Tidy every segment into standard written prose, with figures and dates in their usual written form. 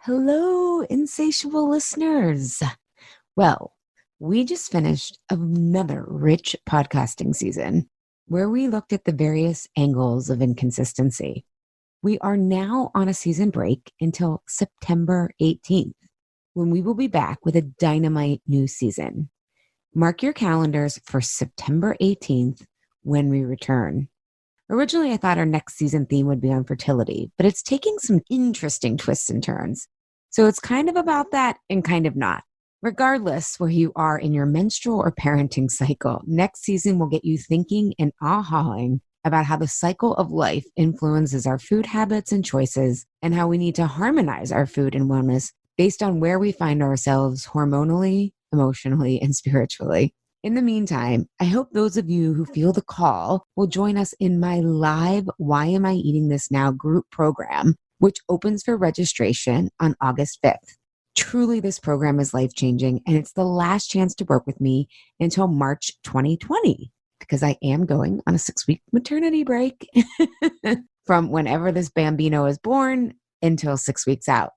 Hello, insatiable listeners. Well, we just finished another rich podcasting season where we looked at the various angles of inconsistency. We are now on a season break until September 18th, when we will be back with a dynamite new season. Mark your calendars for September 18th when we return. Originally, I thought our next season theme would be on fertility, but it's taking some interesting twists and turns. So it's kind of about that and kind of not. Regardless where you are in your menstrual or parenting cycle, next season will get you thinking and ahawing about how the cycle of life influences our food habits and choices, and how we need to harmonize our food and wellness based on where we find ourselves hormonally, emotionally, and spiritually. In the meantime, I hope those of you who feel the call will join us in my live Why Am I Eating This Now group program, which opens for registration on August 5th. Truly, this program is life-changing, and it's the last chance to work with me until March 2020, because I am going on a 6-week maternity break from whenever this bambino is born until 6 weeks out.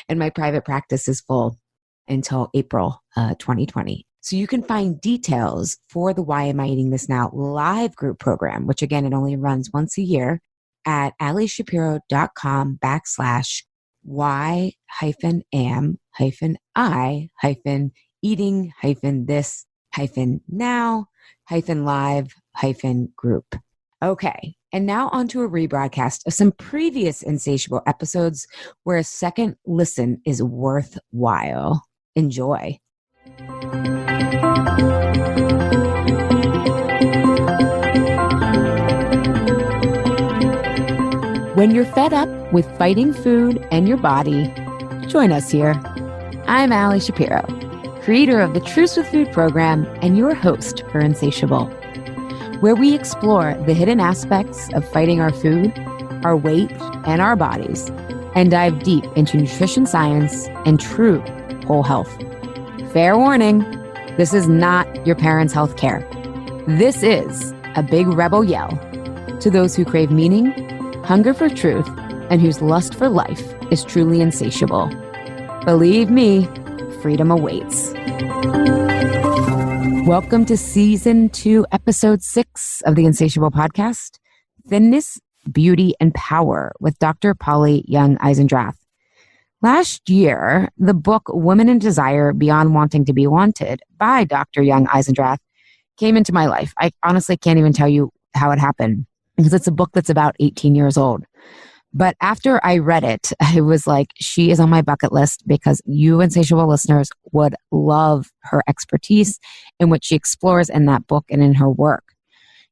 And my private practice is full until April 2020. So you can find details for the Why Am I Eating This Now live group program, which again, it only runs once a year, at allyshapiro.com/why-am-I-eating-this-now-live-group. Okay, and now on to a rebroadcast of some previous Insatiable episodes where a second listen is worthwhile. Enjoy. When you're fed up with fighting food and your body, join us here. I'm Allie Shapiro, creator of the Truce with Food program and your host for Insatiable, where we explore the hidden aspects of fighting our food, our weight, and our bodies, and dive deep into nutrition science and true whole health. Fair warning, this is not your parents' health care. This is a big rebel yell to those who crave meaning, hunger for truth, and whose lust for life is truly insatiable. Believe me, freedom awaits. Welcome to Season 2, Episode 6 of the Insatiable Podcast, Thinness, Beauty, and Power with Dr. Polly Young Eisendrath. Last year, the book Women in Desire Beyond Wanting to Be Wanted by Dr. Young Eisendrath came into my life. I honestly can't even tell you how it happened, because it's a book that's about 18 years old. But after I read it, I was like, she is on my bucket list, because you insatiable listeners would love her expertise in what she explores in that book and in her work.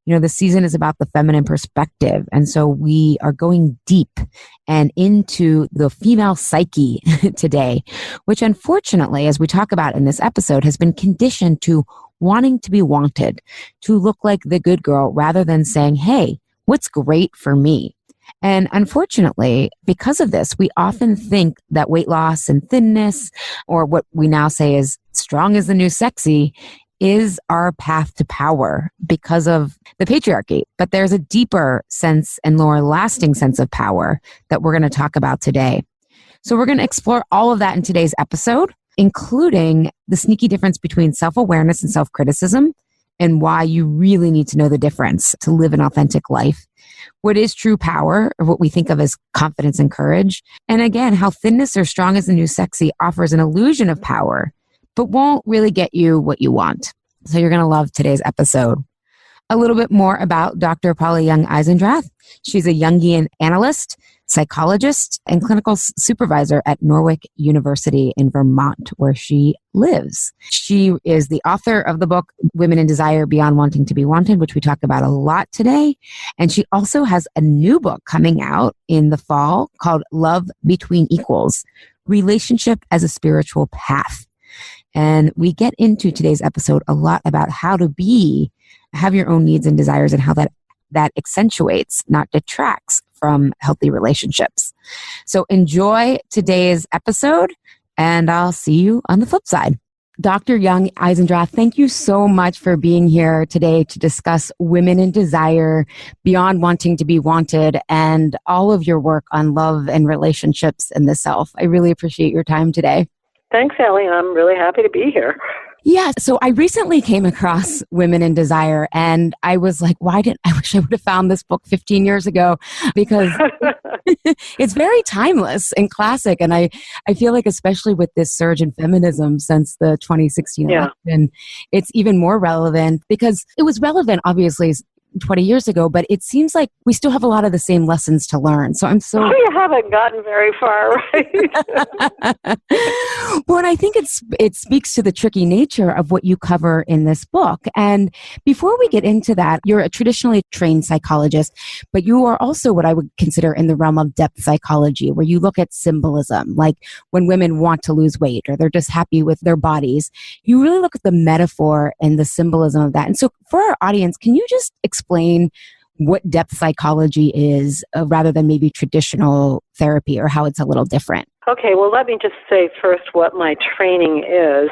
You know, the season is about the feminine perspective. And so we are going deep and into the female psyche today, which unfortunately, as we talk about in this episode, has been conditioned to wanting to be wanted, to look like the good girl rather than saying, hey, what's great for me? And unfortunately, because of this, we often think that weight loss and thinness, or what we now say is strong is the new sexy, is our path to power because of the patriarchy. But there's a deeper sense and more lasting sense of power that we're going to talk about today. So we're going to explore all of that in today's episode, including the sneaky difference between self-awareness and self-criticism, and why you really need to know the difference to live an authentic life. What is true power, or what we think of as confidence and courage. And again, how thinness or strong is the new sexy offers an illusion of power, but won't really get you what you want. So you're going to love today's episode. A little bit more about Dr. Polly Young Eisendrath. She's a Jungian analyst, psychologist, and clinical supervisor at Norwich University in Vermont, where she lives. She is the author of the book, Women in Desire Beyond Wanting to Be Wanted, which we talk about a lot today. And she also has a new book coming out in the fall called Love Between Equals, Relationship as a Spiritual Path. And we get into today's episode a lot about how to have your own needs and desires, and how that accentuates, not detracts from healthy relationships. So enjoy today's episode, and I'll see you on the flip side. Dr. Young Eisendrath, thank you so much for being here today to discuss women in desire, beyond wanting to be wanted, and all of your work on love and relationships and the self. I really appreciate your time today. Thanks, Ellie. I'm really happy to be here. Yeah, so I recently came across Women in Desire, and I was like, I wish I would have found this book 15 years ago, because it's very timeless and classic. And I feel like, especially with this surge in feminism since the 2016 election, it's even more relevant, because it was relevant, obviously, 20 years ago, but it seems like we still have a lot of the same lessons to learn. So I'm so... you haven't gotten very far, right? Well, and I think it speaks to the tricky nature of what you cover in this book. And before we get into that, you're a traditionally trained psychologist, but you are also what I would consider in the realm of depth psychology, where you look at symbolism, like when women want to lose weight or they're just happy with their bodies. You really look at the metaphor and the symbolism of that. And so for our audience, can you just explain what depth psychology is, rather than maybe traditional therapy, or how it's a little different? Okay, well, let me just say first what my training is.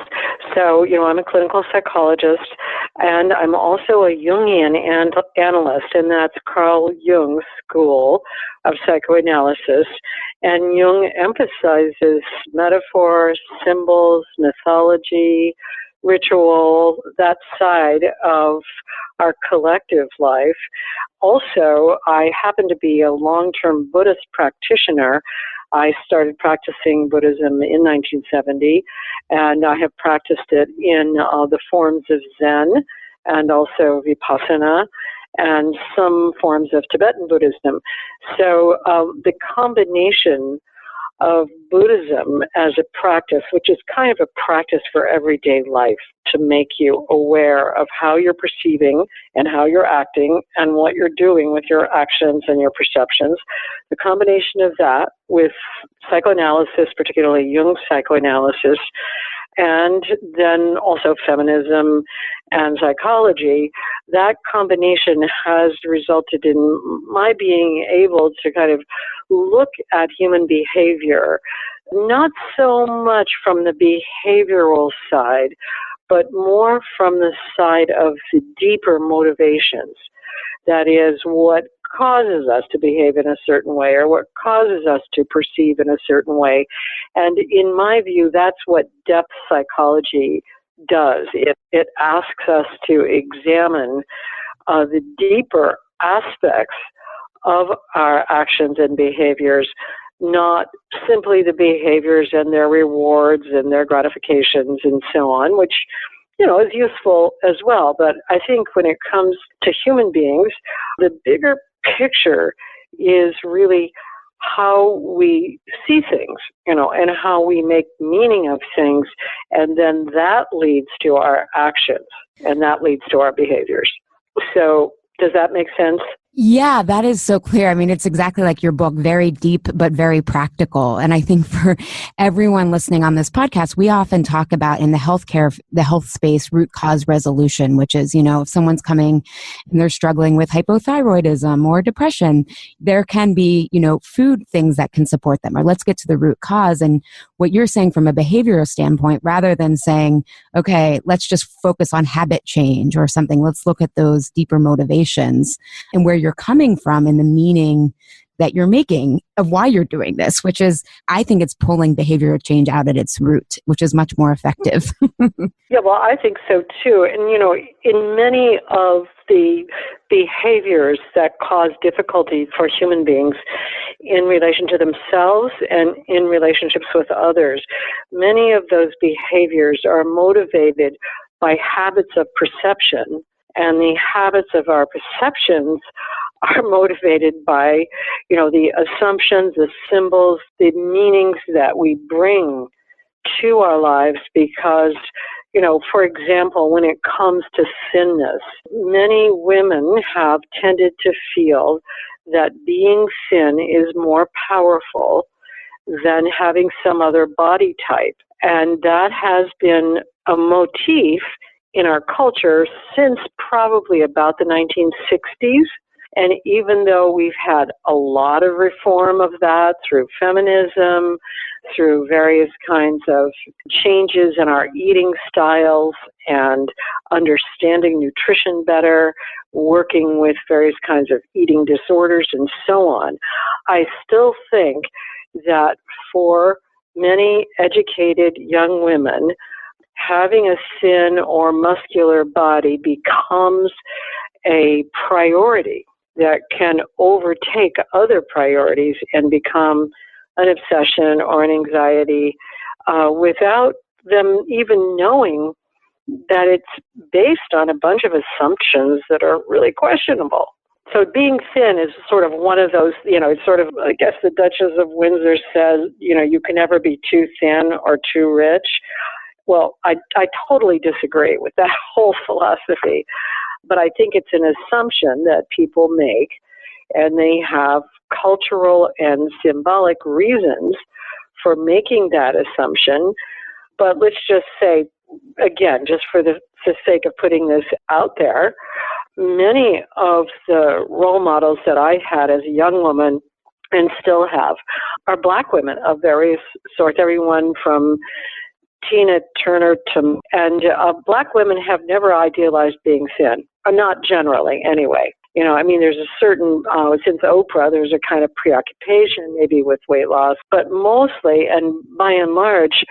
So, I'm a clinical psychologist, and I'm also a Jungian analyst, and that's Carl Jung's school of psychoanalysis. And Jung emphasizes metaphor, symbols, mythology, ritual, that side of our collective life. Also, I happen to be a long-term Buddhist practitioner. I started practicing Buddhism in 1970, and I have practiced it in the forms of Zen and also Vipassana and some forms of Tibetan Buddhism. So the combination of Buddhism as a practice, which is kind of a practice for everyday life, to make you aware of how you're perceiving and how you're acting and what you're doing with your actions and your perceptions. The combination of that with psychoanalysis, particularly Jung's psychoanalysis, and then also feminism and psychology, that combination has resulted in my being able to kind of look at human behavior, not so much from the behavioral side, but more from the side of the deeper motivations. That is, what causes us to behave in a certain way, or what causes us to perceive in a certain way. And in my view, that's what depth psychology does. It asks us to examine the deeper aspects of our actions and behaviors, not simply the behaviors and their rewards and their gratifications and so on, which is useful as well. But I think when it comes to human beings, the bigger picture is really how we see things, and how we make meaning of things. And then that leads to our actions, and that leads to our behaviors. So does that make sense? Yeah, that is so clear. I mean, it's exactly like your book, very deep, but very practical. And I think for everyone listening on this podcast, we often talk about in the health space, root cause resolution, which is, if someone's coming and they're struggling with hypothyroidism or depression, there can be, food things that can support them, or let's get to the root cause. And what you're saying from a behavioral standpoint, rather than saying, okay, let's just focus on habit change or something, let's look at those deeper motivations and where you're coming from and the meaning that you're making of why you're doing this, which is, I think it's pulling behavioral change out at its root, which is much more effective. Yeah, well, I think so too. And, in many of the behaviors that cause difficulty for human beings in relation to themselves and in relationships with others, many of those behaviors are motivated by habits of perception. And the habits of our perceptions are motivated by, the assumptions, the symbols, the meanings that we bring to our lives because, for example, when it comes to thinness, many women have tended to feel that being thin is more powerful than having some other body type. And that has been a motif in our culture since probably about the 1960s. And even though we've had a lot of reform of that through feminism, through various kinds of changes in our eating styles and understanding nutrition better, working with various kinds of eating disorders and so on. I still think that for many educated young women, having a thin or muscular body becomes a priority that can overtake other priorities and become an obsession or an anxiety without them even knowing that it's based on a bunch of assumptions that are really questionable. So being thin is sort of one of those, it's sort of, I guess the Duchess of Windsor says, you can never be too thin or too rich. Well, I totally disagree with that whole philosophy. But I think it's an assumption that people make, and they have cultural and symbolic reasons for making that assumption. But let's just say, again, just for the sake of putting this out there, many of the role models that I had as a young woman and still have are Black women of various sorts, everyone from Tina Turner and Black women have never idealized being thin, or not generally anyway. There's a certain, since Oprah, there's a kind of preoccupation maybe with weight loss, but mostly and by and large,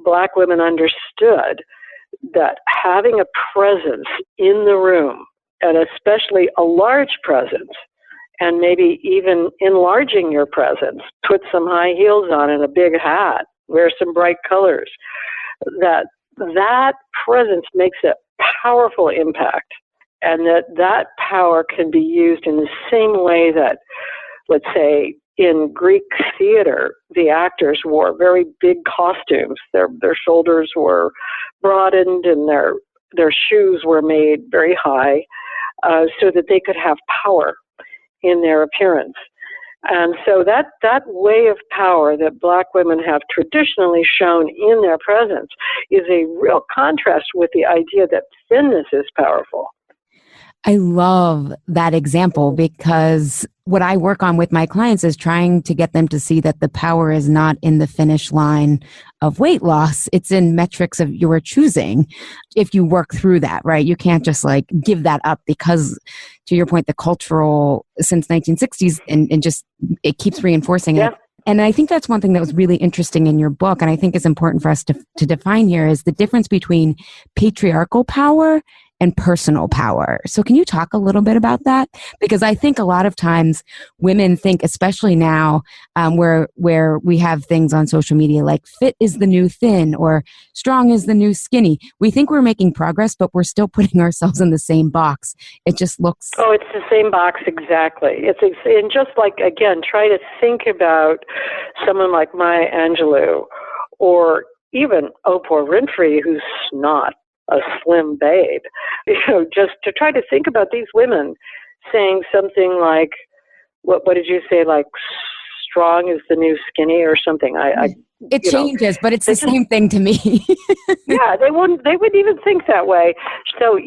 Black women understood that having a presence in the room, and especially a large presence, and maybe even enlarging your presence, put some high heels on and a big hat, wear some bright colors, that presence makes a powerful impact, and that power can be used in the same way that, let's say, in Greek theater, the actors wore very big costumes. Their shoulders were broadened and their shoes were made very high so that they could have power in their appearance. And so that way of power that Black women have traditionally shown in their presence is a real contrast with the idea that thinness is powerful. I love that example because what I work on with my clients is trying to get them to see that the power is not in the finish line of weight loss. It's in metrics of your choosing. If you work through that, right? You can't just give that up because, to your point, the cultural since 1960s and just it keeps reinforcing it. And I think that's one thing that was really interesting in your book, and I think is important for us to define here, is the difference between patriarchal power and personal power. So can you talk a little bit about that? Because I think a lot of times women think, especially now where we have things on social media like fit is the new thin or strong is the new skinny. We think we're making progress, but we're still putting ourselves in the same box. It just looks... Oh, it's the same box, exactly. And just again, try to think about someone like Maya Angelou or even Oprah Winfrey, who's not a slim babe, just to try to think about these women saying something like, what did you say, like strong is the new skinny or something? It changes, but it's the same thing to me. Yeah, they wouldn't even think that way. So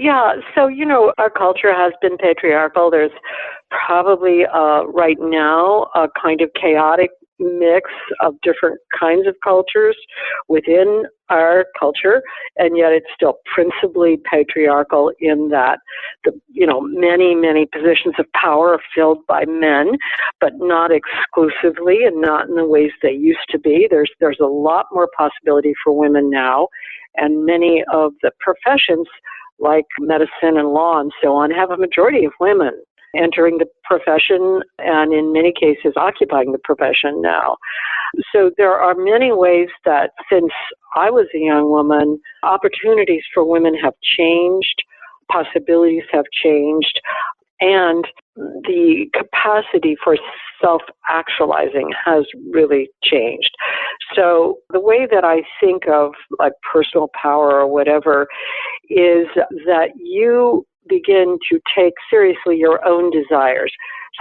our culture has been patriarchal. There's probably right now a kind of chaotic mix of different kinds of cultures within our culture, and yet it's still principally patriarchal in that many positions of power are filled by men, but not exclusively and not in the ways they used to be. There's a lot more possibility for women now, and many of the professions like medicine and law and so on have a majority of women entering the profession and in many cases occupying the profession now. So there are many ways that since I was a young woman, opportunities for women have changed, possibilities have changed, and the capacity for self-actualizing has really changed. So the way that I think of personal power or whatever is that you begin to take seriously your own desires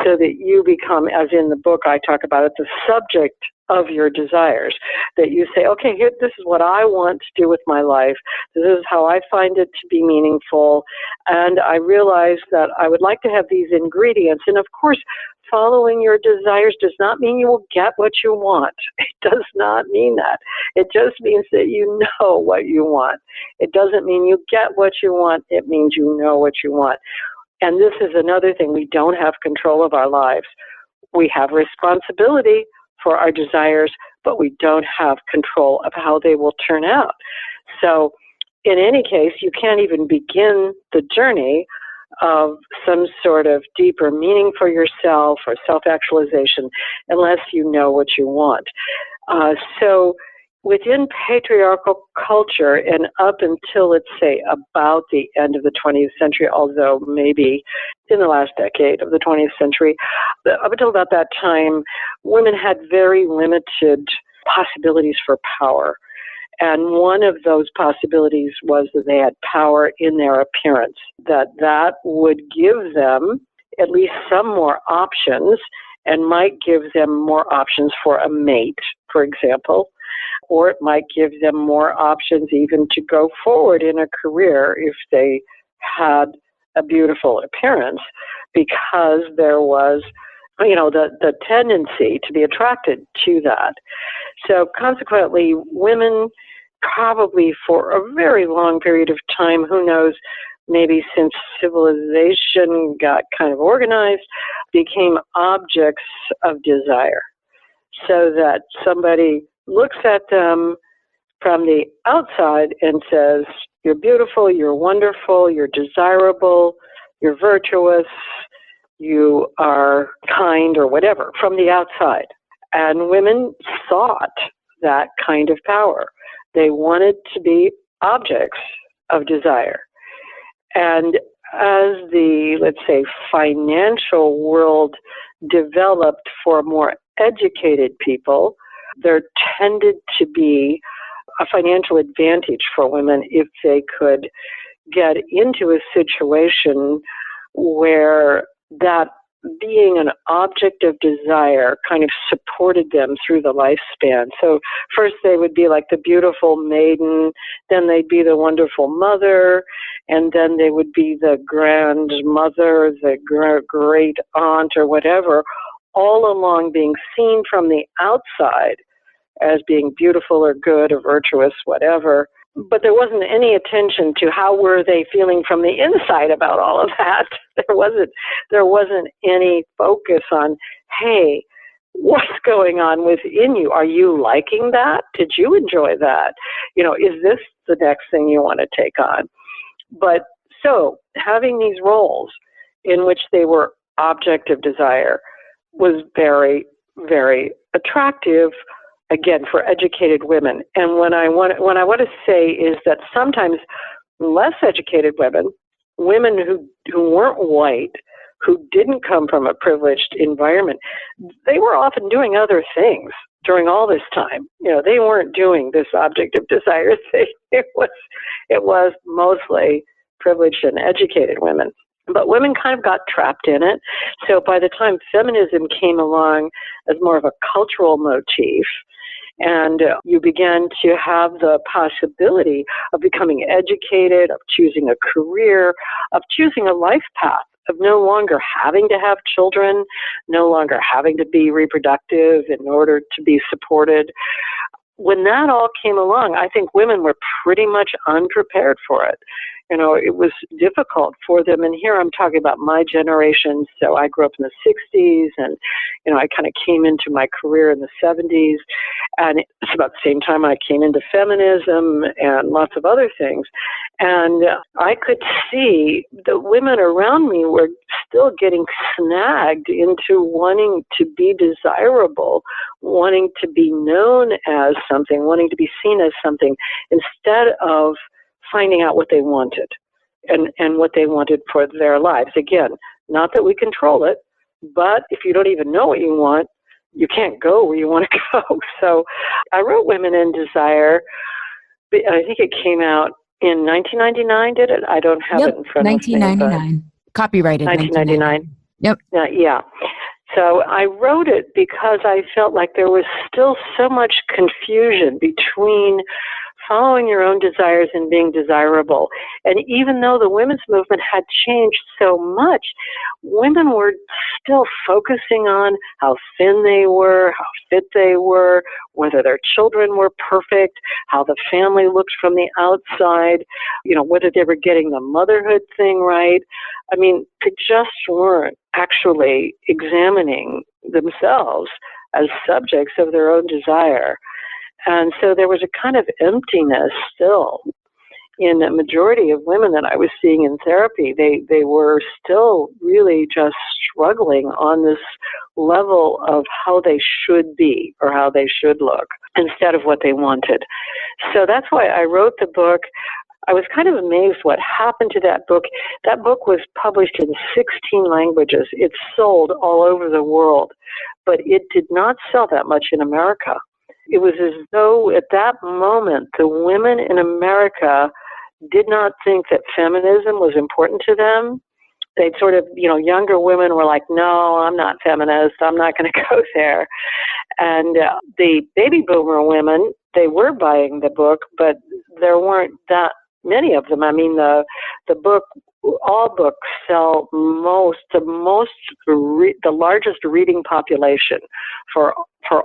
so that you become, as in the book I talk about it, the subject of your desires, that you say, okay, here, this is what I want to do with my life. This is how I find it to be meaningful. And I realize that I would like to have these ingredients. And of course, following your desires does not mean you will get what you want. It does not mean that. It just means that you know what you want. It doesn't mean you get what you want. It means you know what you want. And this is another thing. We don't have control of our lives. We have responsibility for our desires, but we don't have control of how they will turn out. So in any case, you can't even begin the journey of some sort of deeper meaning for yourself or self-actualization unless you know what you want. So within patriarchal culture and up until, let's say, about the end of the 20th century, although maybe in the last decade of the 20th century, up until about that time, women had very limited possibilities for power. And one of those possibilities was that they had power in their appearance, that would give them at least some more options and might give them more options for a mate, for example, or it might give them more options even to go forward in a career if they had a beautiful appearance, because there was, the tendency to be attracted to that. So consequently, women probably for a very long period of time, who knows, maybe since civilization got kind of organized, became objects of desire. So that somebody looks at them from the outside and says, you're beautiful, you're wonderful, you're desirable, you're virtuous, you are kind, or whatever, from the outside. And women sought that kind of power. They wanted to be objects of desire. And as the, let's say, financial world developed for more educated people, there tended to be a financial advantage for women if they could get into a situation where that being an object of desire kind of supported them through the lifespan. So first they would be like the beautiful maiden, then they'd be the wonderful mother, and then they would be the grandmother, the great aunt, or whatever, all along being seen from the outside as being beautiful or good or virtuous, whatever. But there wasn't any attention to how were they feeling from the inside about all of that. There wasn't any focus on, hey, what's going on within you? Are you liking that? Did you enjoy that? Is this the next thing you want to take on? But so having these roles in which they were object of desire was very, very attractive, again, for educated women. And what I want to say is that sometimes less educated women who weren't white, who didn't come from a privileged environment, they were often doing other things during all this time. They weren't doing this object of desire thing. It was mostly privileged and educated women. But women kind of got trapped in it. So by the time feminism came along as more of a cultural motif, and you began to have the possibility of becoming educated, of choosing a career, of choosing a life path, of no longer having to have children, no longer having to be reproductive in order to be supported. When that all came along, I think women were pretty much unprepared for it. It was difficult for them. And here I'm talking about my generation. So I grew up in the 60s, and, I kind of came into my career in the 70s. And it's about the same time I came into feminism and lots of other things. And I could see the women around me were still getting snagged into wanting to be desirable, wanting to be known as something, wanting to be seen as something, instead of finding out what they wanted and what they wanted for their lives. Again, not that we control it, but if you don't even know what you want, you can't go where you want to go. So I wrote Women in Desire. I think it came out in 1999, did it? I don't have it in front of me. 1999. Copyrighted 1999. Yep. Yeah. So I wrote it because I felt like there was still so much confusion between following your own desires and being desirable. And even though the women's movement had changed so much, women were still focusing on how thin they were, how fit they were, whether their children were perfect, how the family looked from the outside, whether they were getting the motherhood thing right. I mean, they just weren't actually examining themselves as subjects of their own desire. And so there was a kind of emptiness still in the majority of women that I was seeing in therapy. They were still really just struggling on this level of how they should be or how they should look instead of what they wanted. So that's why I wrote the book. I was kind of amazed what happened to that book. That book was published in 16 languages. It sold all over the world, but it did not sell that much in America. It was as though at that moment, the women in America did not think that feminism was important to them. They'd sort of, younger women were like, no, I'm not feminist. I'm not going to go there. And the baby boomer women, they were buying the book, but there weren't that many of them. I mean, the book, all books sell the largest reading population for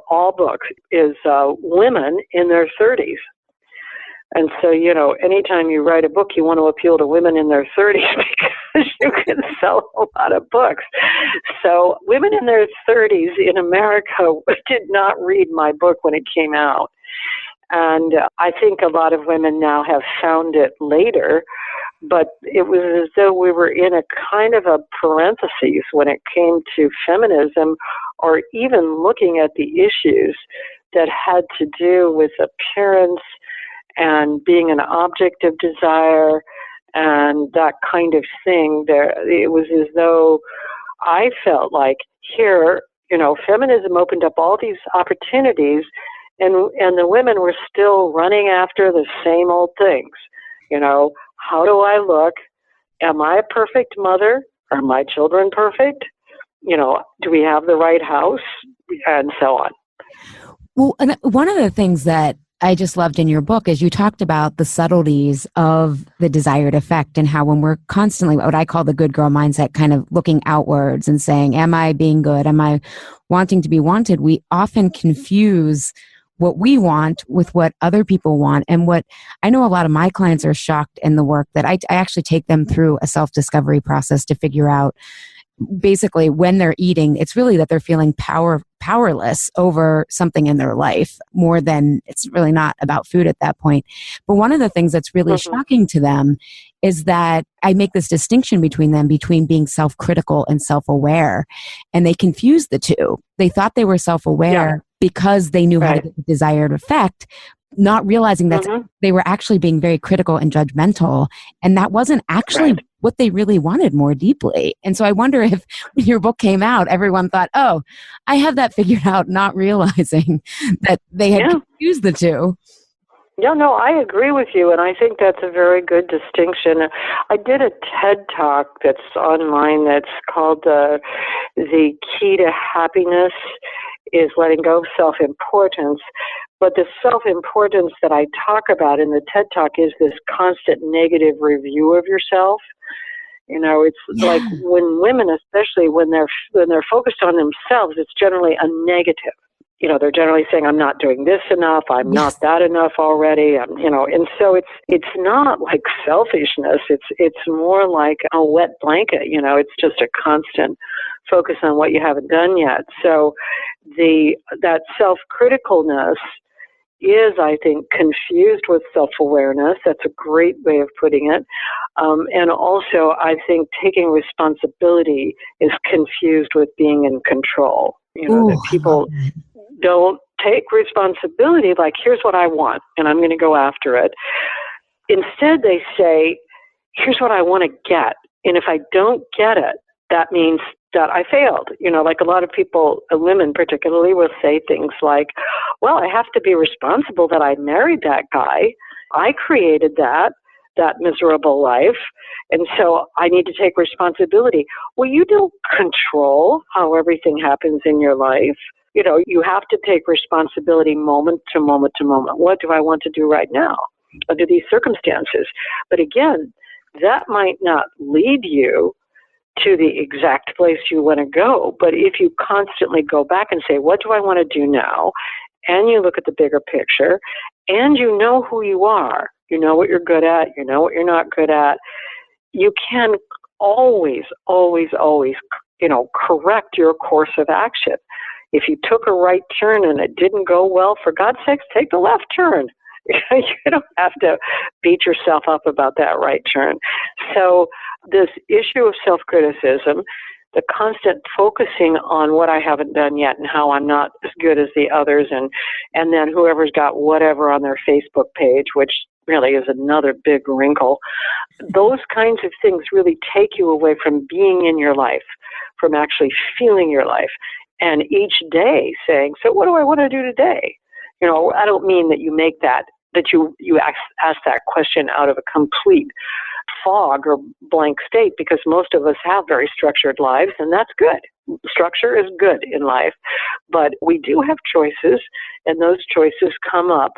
all books is women in their 30s. And so, anytime you write a book, you want to appeal to women in their 30s because you can sell a lot of books. So women in their 30s in America did not read my book when it came out. And I think a lot of women now have found it later, but it was as though we were in a kind of a parenthesis when it came to feminism, or even looking at the issues that had to do with appearance and being an object of desire and that kind of thing. It was as though I felt like here, feminism opened up all these opportunities, and the women were still running after the same old things. How do I look? Am I a perfect mother? Are my children perfect? Do we have the right house? And so on. Well, and one of the things that I just loved in your book is you talked about the subtleties of the desired effect and how when we're constantly, what I call the good girl mindset, kind of looking outwards and saying, am I being good? Am I wanting to be wanted? We often confuse what we want with what other people want. And what I know a lot of my clients are shocked in the work that I actually take them through a self-discovery process to figure out basically when they're eating, it's really that they're feeling powerless over something in their life more than it's really not about food at that point. But one of the things that's really shocking to them is that I make this distinction between being self-critical and self-aware. And they confuse the two. They thought they were self-aware because they knew how to get the desired effect, not realizing that they were actually being very critical and judgmental. And that wasn't actually what they really wanted more deeply. And so I wonder if when your book came out, everyone thought, oh, I have that figured out, not realizing that they had confused the two. Yeah, no, I agree with you, and I think that's a very good distinction. I did a TED Talk that's online that's called The Key to Happiness is Letting Go of Self-Importance. But the self-importance that I talk about in the TED Talk is this constant negative review of yourself. It's like when women, especially when they're focused on themselves, it's generally a negative. They're generally saying, I'm not doing this enough, I'm not that enough already, and so it's not like selfishness, it's more like a wet blanket, it's just a constant focus on what you haven't done yet. So that self-criticalness is, I think, confused with self-awareness. That's a great way of putting it. And also, I think taking responsibility is confused with being in control. That people don't take responsibility like, here's what I want, and I'm going to go after it. Instead, they say, here's what I want to get. And if I don't get it, that means that I failed. Like a lot of people, women particularly, will say things like, well, I have to be responsible that I married that guy. I created that miserable life. And so I need to take responsibility. Well, you don't control how everything happens in your life. You have to take responsibility moment to moment to moment. What do I want to do right now? under these circumstances. But again, that might not lead you to the exact place you want to go. But if you constantly go back and say, what do I want to do now? And you look at the bigger picture, and you know who you are. You know what you're good at. You know what you're not good at. You can always, always, always, correct your course of action. If you took a right turn and it didn't go well, for God's sakes, take the left turn. You don't have to beat yourself up about that right turn. So this issue of self-criticism, the constant focusing on what I haven't done yet and how I'm not as good as the others, and then whoever's got whatever on their Facebook page, which really is another big wrinkle, those kinds of things really take you away from being in your life, from actually feeling your life, and each day saying, so what do I want to do today? I don't mean that you make that you ask that question out of a complete fog or blank state, because most of us have very structured lives, and that's good. Structure is good in life, but we do have choices, and those choices come up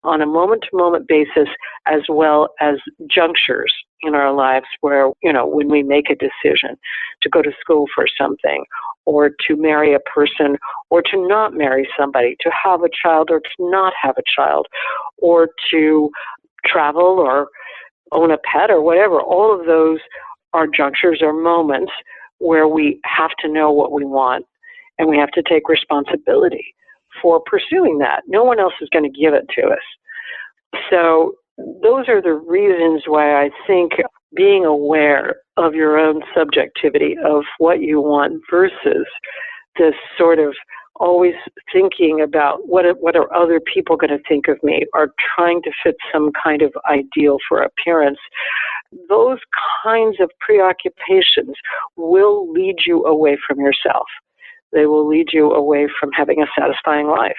on a moment-to-moment basis, as well as junctures in our lives where, when we make a decision to go to school for something, or to marry a person, or to not marry somebody, to have a child or to not have a child, or to travel or own a pet or whatever. All of those are junctures or moments where we have to know what we want, and we have to take responsibility for pursuing that. No one else is going to give it to us. So those are the reasons why I think being aware of your own subjectivity of what you want versus this sort of always thinking about what are other people going to think of me, or trying to fit some kind of ideal for appearance, those kinds of preoccupations will lead you away from yourself. They will lead you away from having a satisfying life.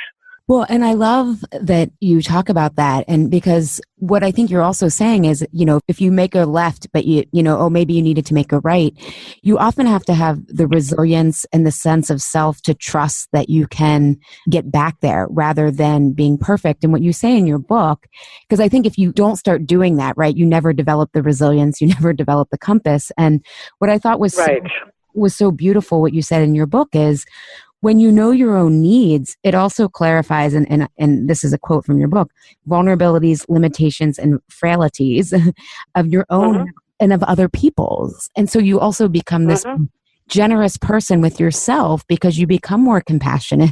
Well, and I love that you talk about that. And because what I think you're also saying is, if you make a left, but maybe you needed to make a right, you often have to have the resilience and the sense of self to trust that you can get back there rather than being perfect. And what you say in your book, because I think if you don't start doing that, right, you never develop the resilience, you never develop the compass. And what I thought was right. was so beautiful, what you said in your book is, when you know your own needs, it also clarifies, and this is a quote from your book, vulnerabilities, limitations, and frailties of your own and of other people's. And so you also become this generous person with yourself because you become more compassionate.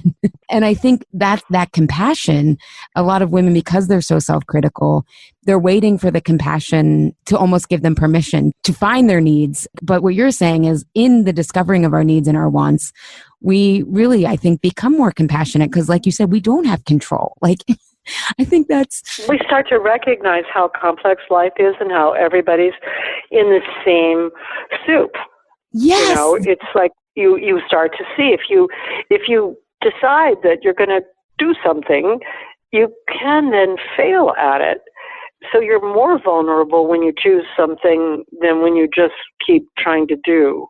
And I think that compassion, a lot of women, because they're so self-critical, they're waiting for the compassion to almost give them permission to find their needs. But what you're saying is, in the discovering of our needs and our wants, we really, I think, become more compassionate because, like you said, we don't have control. I think we start to recognize how complex life is and how everybody's in the same soup. Yes. It's like you start to see if you decide that you're going to do something, you can then fail at it. So you're more vulnerable when you choose something than when you just keep trying to do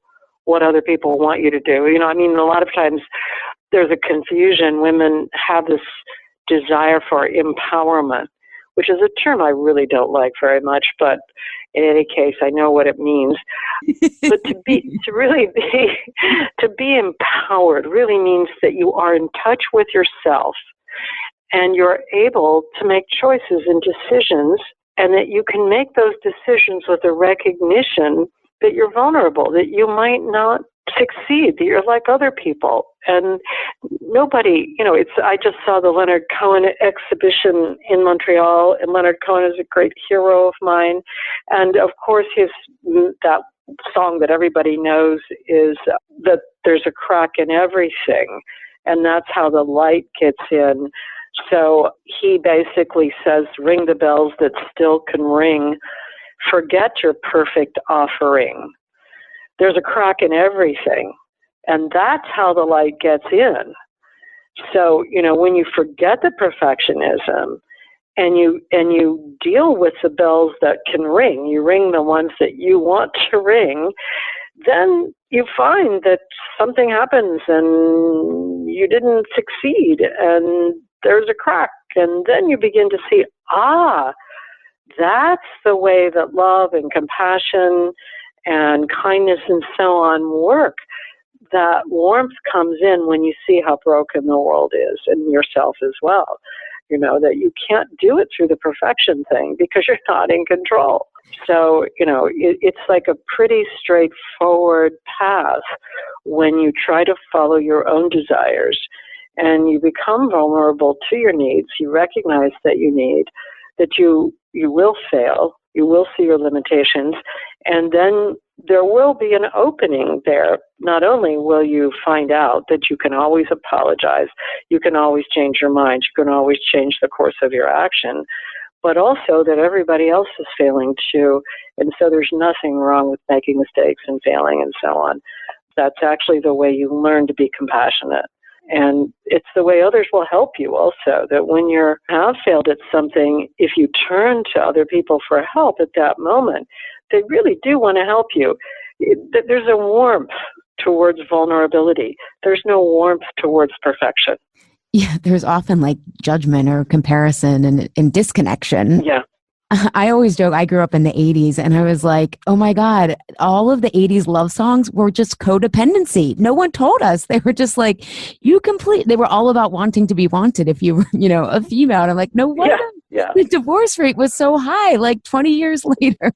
what other people want you to do. A lot of times there's a confusion. Women have this desire for empowerment, which is a term I really don't like very much, but in any case, I know what it means. But to be empowered really means that you are in touch with yourself and you're able to make choices and decisions, and that you can make those decisions with a recognition that you're vulnerable, that you might not succeed, that you're like other people. And nobody, I just saw the Leonard Cohen exhibition in Montreal, and Leonard Cohen is a great hero of mine. And of course, that song that everybody knows is that there's a crack in everything, and that's how the light gets in. So he basically says, ring the bells that still can ring. Forget your perfect offering. There's a crack in everything, and that's how the light gets in. So, when you forget the perfectionism and you deal with the bells that can ring, you ring the ones that you want to ring, then you find that something happens and you didn't succeed and there's a crack, and then you begin to see, That's the way that love and compassion and kindness and so on work. That warmth comes in when you see how broken the world is and yourself as well. You know, that you can't do it through the perfection thing because you're not in control. So, you know, it's like a pretty straightforward path when you try to follow your own desires and you become vulnerable to your needs. You recognize that you need, that you will fail, you will see your limitations, and then there will be an opening there. Not only will you find out that you can always apologize, you can always change your mind, you can always change the course of your action, but also that everybody else is failing too, and so there's nothing wrong with making mistakes and failing and so on. That's actually the way you learn to be compassionate. And it's the way others will help you also, that when you have failed at something, if you turn to other people for help at that moment, they really do want to help you. There's a warmth towards vulnerability. There's no warmth towards perfection. Yeah, there's often like judgment or comparison and disconnection. Yeah. I always joke, I grew up in the 80s and I was like, oh my God, all of the 80s love songs were just codependency. No one told us. They were just like, they were all about wanting to be wanted if you were, you know, a female. And I'm like, no wonder the divorce rate was so high, like 20 years later,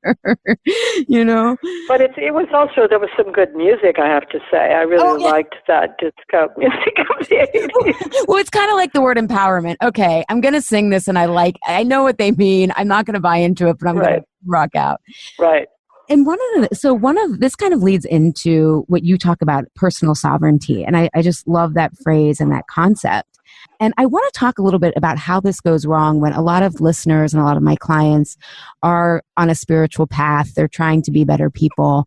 you know. But it was also, there was some good music, I have to say. I really liked that disco music of the 80s. Well, it's kind of like the word empowerment. Okay, I'm going to sing this and I know what they mean. I'm not going to buy into it, but I'm going to rock out. Right. And this kind of leads into what you talk about, personal sovereignty. And I just love that phrase and that concept. And I want to talk a little bit about how this goes wrong when a lot of listeners and a lot of my clients are on a spiritual path. They're trying to be better people.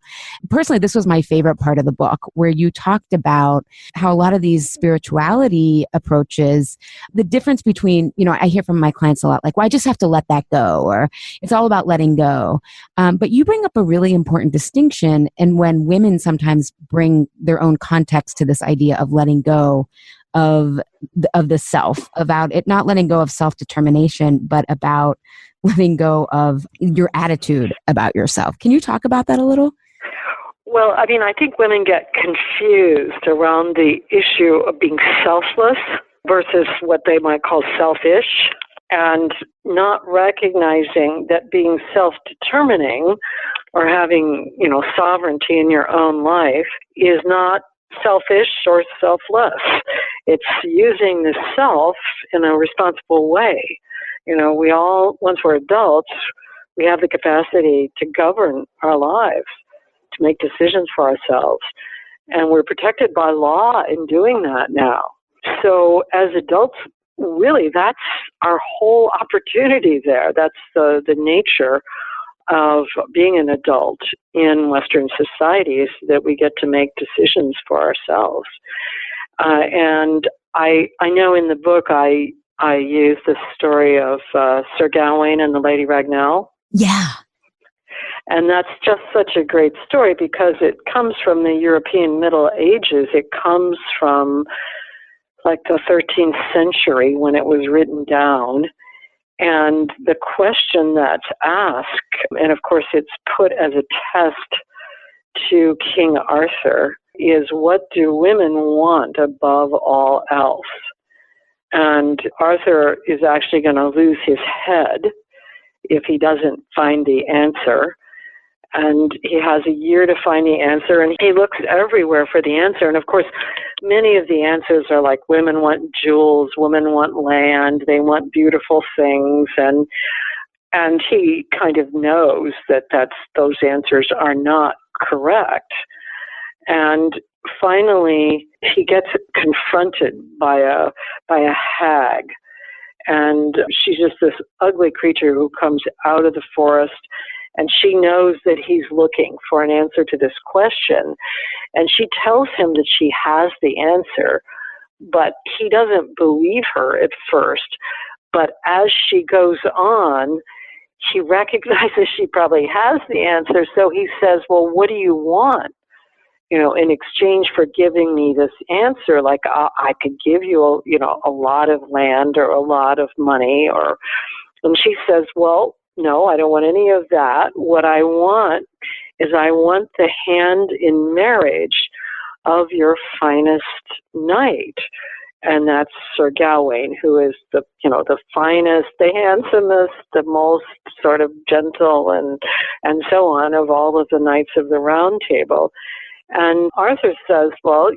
Personally, this was my favorite part of the book, where you talked about how a lot of these spirituality approaches, the difference between, you know, I hear from my clients a lot, like, well, I just have to let that go, or it's all about letting go. But you bring up a really important distinction. And when women sometimes bring their own context to this idea of letting go of the self, about it not letting go of self-determination, but about letting go of your attitude about yourself. Can you talk about that a little? Well, I mean, I think women get confused around the issue of being selfless versus what they might call selfish, and not recognizing that being self-determining or having, you know, sovereignty in your own life is not selfish or selfless. It's using the self in a responsible way. You know, we all, once we're adults, we have the capacity to govern our lives, to make decisions for ourselves. And we're protected by law in doing that now. So as adults, really, that's our whole opportunity there. That's the nature of being an adult in Western societies, that we get to make decisions for ourselves. And I know in the book I use the story of Sir Gawain and the Lady Ragnell. Yeah. And that's just such a great story because it comes from the European Middle Ages. It comes from like the 13th century when it was written down. And the question that's asked, and of course it's put as a test to King Arthur, is what do women want above all else? And Arthur is actually going to lose his head if he doesn't find the answer. And he has a year to find the answer, and he looks everywhere for the answer. And of course, many of the answers are like, women want jewels, women want land, they want beautiful things, and he kind of knows that those answers are not correct. And finally, he gets confronted by a hag, and she's just this ugly creature who comes out of the forest. And she knows that he's looking for an answer to this question. And she tells him that she has the answer, but he doesn't believe her at first. But as she goes on, he recognizes she probably has the answer. So he says, well, what do you want? You know, in exchange for giving me this answer, like I could give you, a lot of land or a lot of money. And she says, well, no, I don't want any of that. What I want is I want the hand in marriage of your finest knight. And that's Sir Gawain, who is the finest, the handsomest, the most sort of gentle and so on of all of the knights of the Round Table. And Arthur says, well,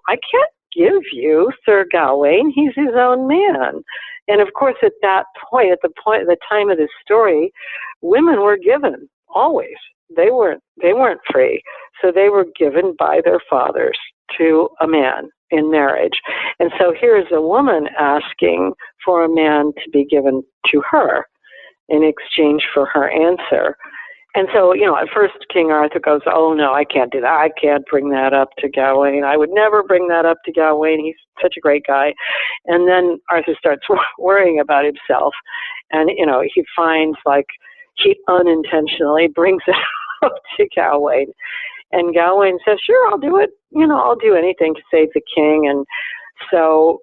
I can't give you Sir Gawain. He's his own man. And of course, at the time of this story, women were given always. They weren't free. So they were given by their fathers to a man in marriage. And so here's a woman asking for a man to be given to her in exchange for her answer. And so, at first King Arthur goes, oh no, I can't do that. I can't bring that up to Gawain. I would never bring that up to Gawain. He's such a great guy. And then Arthur starts worrying about himself. And, he finds he unintentionally brings it up to Gawain. And Gawain says, sure, I'll do it. I'll do anything to save the king. And so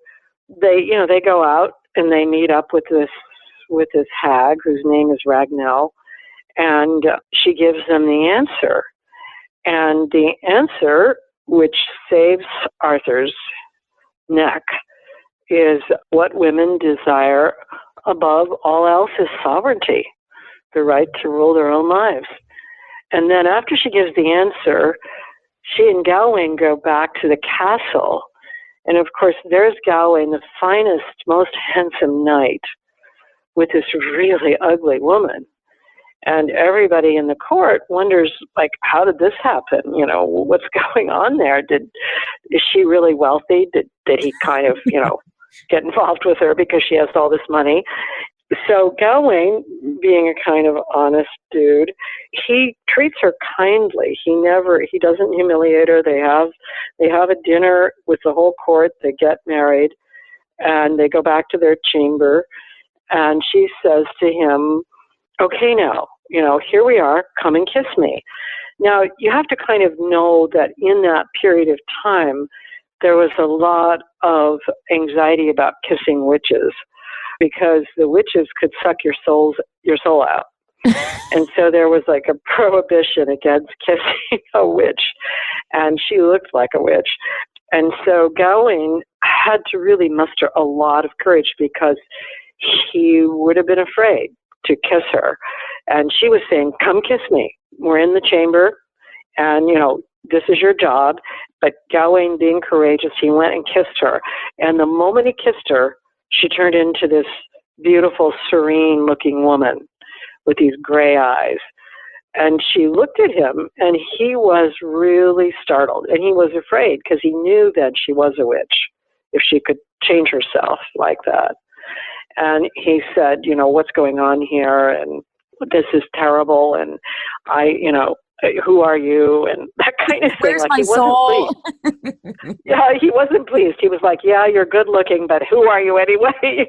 they go out and they meet up with this hag whose name is Ragnell. And she gives them the answer. And the answer, which saves Arthur's neck, is what women desire above all else is sovereignty, the right to rule their own lives. And then after she gives the answer, she and Gawain go back to the castle. And of course, there's Gawain, the finest, most handsome knight, with this really ugly woman. And everybody in the court wonders, how did this happen? What's going on there? Is she really wealthy? Did he kind of, get involved with her because she has all this money? So Gawain, being a kind of honest dude, he treats her kindly. He doesn't humiliate her. They have a dinner with the whole court. They get married, and they go back to their chamber. And she says to him, okay, now, here we are, come and kiss me. Now, you have to kind of know that in that period of time, there was a lot of anxiety about kissing witches, because the witches could suck your soul out. And so there was a prohibition against kissing a witch, and she looked like a witch. And so Gawain had to really muster a lot of courage, because he would have been afraid to kiss her. And she was saying, come kiss me. We're in the chamber, and, this is your job. But Gawain, being courageous, he went and kissed her. And the moment he kissed her, she turned into this beautiful, serene-looking woman with these gray eyes. And she looked at him, and he was really startled. And he was afraid, because he knew that she was a witch, if she could change herself like that. And he said, what's going on here? And this is terrible. And who are you? And that kind of thing. Where's my soul? Yeah, he wasn't pleased. He was like, yeah, you're good looking, but who are you anyway?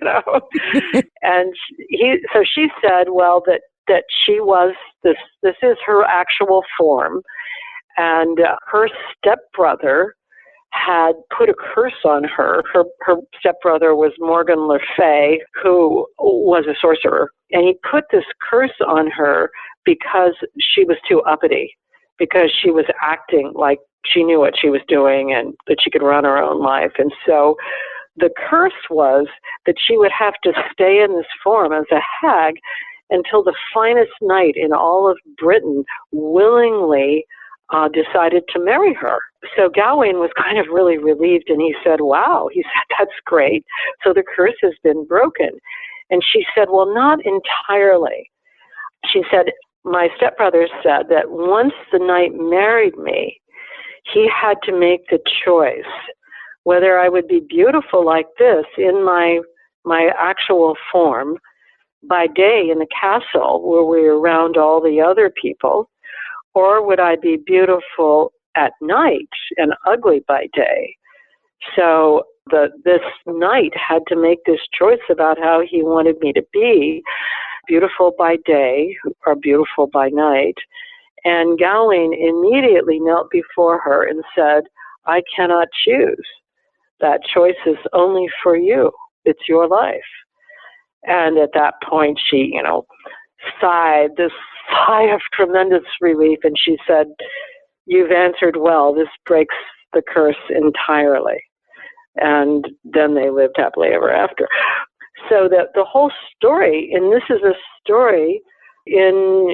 And so she said, well, that she was this is her actual form. And her stepbrother had put a curse on her. Her stepbrother was Morgan Le Fay, who was a sorcerer. And he put this curse on her because she was too uppity, because she was acting like she knew what she was doing and that she could run her own life. And so the curse was that she would have to stay in this form as a hag until the finest knight in all of Britain willingly decided to marry her. So Gawain was kind of really relieved, and he said, wow, that's great. So the curse has been broken. And she said, well, not entirely. She said, my stepbrother said that once the knight married me, he had to make the choice whether I would be beautiful like this in my actual form by day in the castle where we were around all the other people, or would I be beautiful at night and ugly by day? So this knight had to make this choice about how he wanted me to be, beautiful by day or beautiful by night. And Gawain immediately knelt before her and said, I cannot choose. That choice is only for you. It's your life. And at that point, she, sighed, this sigh of tremendous relief, and she said, "You've answered well. This breaks the curse entirely." And then they lived happily ever after. So the whole story, and this is a story in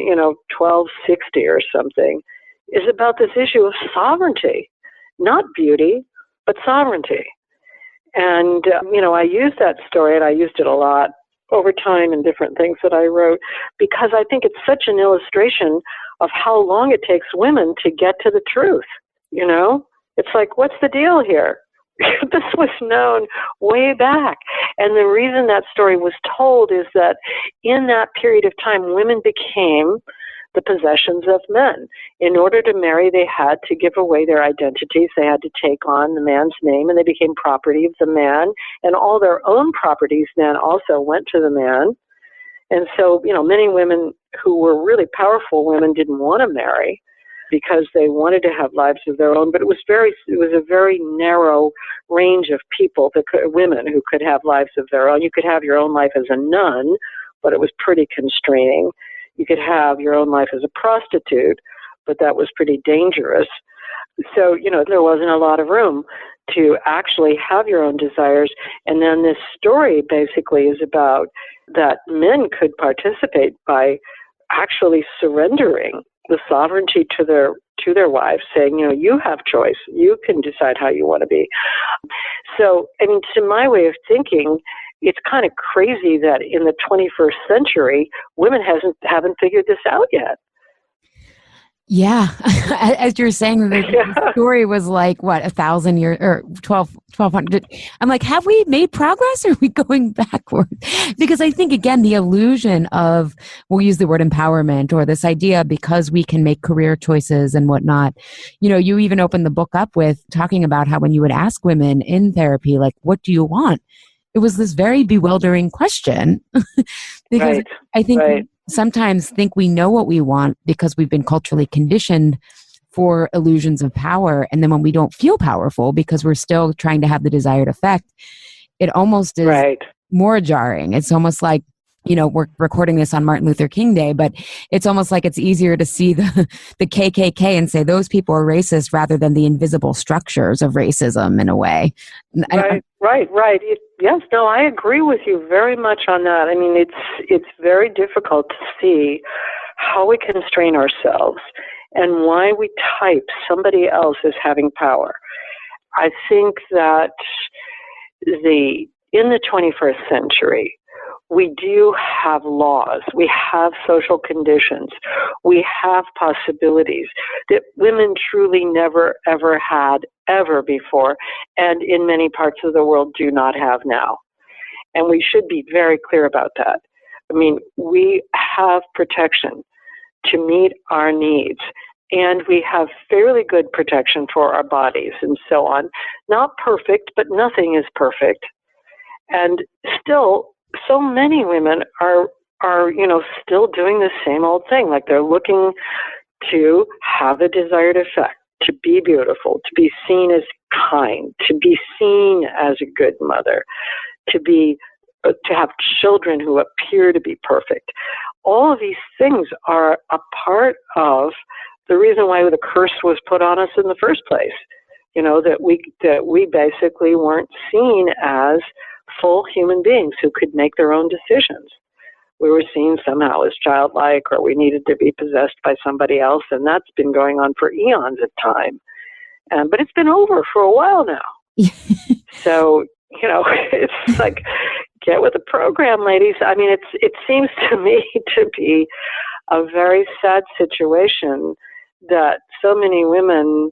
1260 or something, is about this issue of sovereignty, not beauty, but sovereignty. And I used that story, and I used it a lot over time in different things that I wrote, because I think it's such an illustration of how long it takes women to get to the truth. It's like, what's the deal here? This was known way back. And the reason that story was told is that in that period of time, women became the possessions of men. In order to marry, they had to give away their identities. They had to take on the man's name, and they became property of the man. And all their own properties then also went to the man. And so, many women who were really powerful women didn't want to marry because they wanted to have lives of their own. But it was a very narrow range of people, women who could have lives of their own. You could have your own life as a nun, but it was pretty constraining. You could have your own life as a prostitute, but that was pretty dangerous. So, there wasn't a lot of room to actually have your own desires. And then this story basically is about that men could participate by actually surrendering the sovereignty to their wives, saying, you have choice. You can decide how you want to be. So, to my way of thinking, it's kind of crazy that in the 21st century, women haven't figured this out yet. Yeah. As you're saying, the story was like, 1,000 years or 1,200. I'm like, have we made progress or are we going backwards? Because I think, again, the illusion of, we'll use the word empowerment, or this idea because we can make career choices and whatnot. You even opened the book up with talking about how when you would ask women in therapy, like, what do you want? It was this very bewildering question because right. I think right. we sometimes think we know what we want because we've been culturally conditioned for illusions of power. And then when we don't feel powerful because we're still trying to have the desired effect, it almost is more jarring. It's almost like, we're recording this on Martin Luther King Day, but it's almost like it's easier to see the KKK and say those people are racist rather than the invisible structures of racism in a way. Right. Yes, no, I agree with you very much on that. It's very difficult to see how we constrain ourselves and why we type somebody else as having power. I think that in the 21st century, we do have laws, we have social conditions, we have possibilities that women truly never, ever had, ever before, and in many parts of the world do not have now. And we should be very clear about that. We have protection to meet our needs, and we have fairly good protection for our bodies and so on. Not perfect, but nothing is perfect. And still, so many women are still doing the same old thing. Like, they're looking to have a desired effect, to be beautiful, to be seen as kind, to be seen as a good mother, to have children who appear to be perfect. All of these things are a part of the reason why the curse was put on us in the first place. That we basically weren't seen as full human beings who could make their own decisions. We were seen somehow as childlike, or we needed to be possessed by somebody else, and that's been going on for eons of time. But it's been over for a while now. So, it's like, get with the program, ladies. It seems to me to be a very sad situation that so many women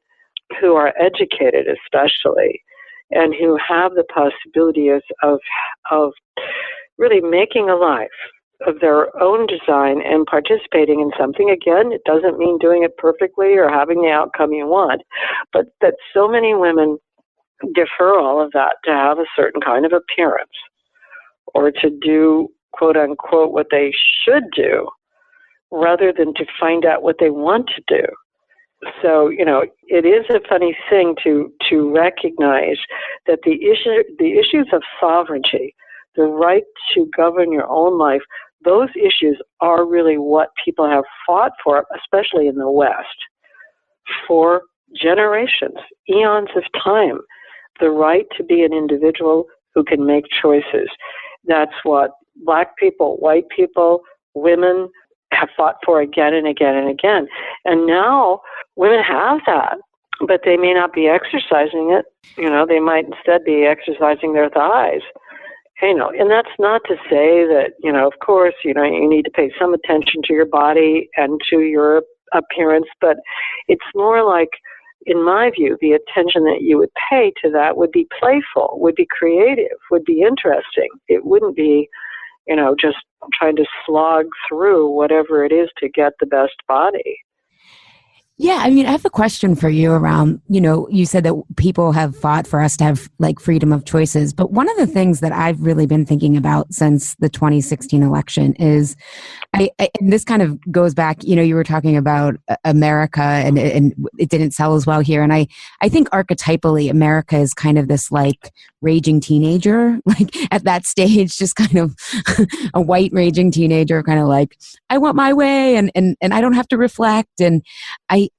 who are educated, especially, and who have the possibility of really making a life of their own design and participating in something. Again, it doesn't mean doing it perfectly or having the outcome you want, but that so many women defer all of that to have a certain kind of appearance or to do, quote unquote, what they should do rather than to find out what they want to do. So, it is a funny thing to recognize that the issues of sovereignty, the right to govern your own life, those issues are really what people have fought for, especially in the West, for generations, eons of time. The right to be an individual who can make choices. That's what Black people, white people, women have fought for again and again and again. And now women have that, but they may not be exercising it. They might instead be exercising their thighs. And that's not to say that, of course, you need to pay some attention to your body and to your appearance, but it's more like, in my view, the attention that you would pay to that would be playful, would be creative, would be interesting. It wouldn't be, just trying to slog through whatever it is to get the best body. Yeah, I have a question for you around, you said that people have fought for us to have freedom of choices. But one of the things that I've really been thinking about since the 2016 election is, and this kind of goes back, you were talking about America and it didn't sell as well here. And I think archetypally, America is kind of this raging teenager, at that stage, just kind of a white raging teenager, kind of I want my way and I don't have to reflect. And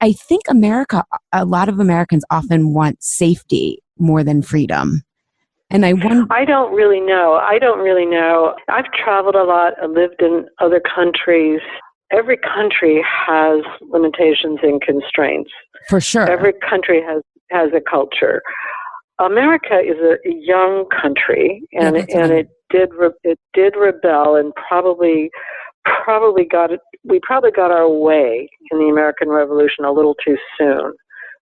I think a lot of Americans often want safety more than freedom. And I don't really know. I've traveled a lot. I lived in other countries. Every country has limitations and constraints. For sure. Every country has a culture. America is a young country, and it did rebel, and probably got it. We probably got our way in the American Revolution a little too soon.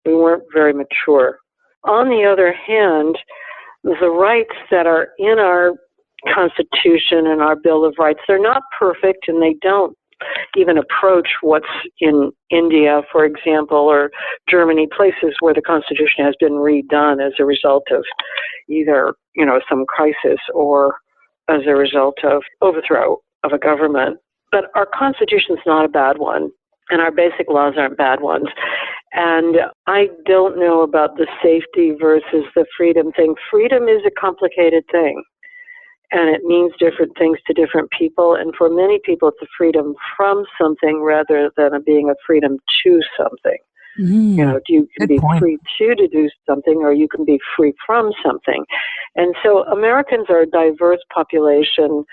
We weren't very mature. On the other hand, the rights that are in our Constitution and our Bill of Rights, they're not perfect, and they don't even approach what's in India, for example, or Germany, places where the Constitution has been redone as a result of either, some crisis or as a result of overthrow of a government. But our Constitution's not a bad one, and our basic laws aren't bad ones. And I don't know about the safety versus the freedom thing. Freedom is a complicated thing, and it means different things to different people. And for many people, it's a freedom from something rather than being a freedom to something. You can be free to do something, or you can be free from something. And so Americans are a diverse population,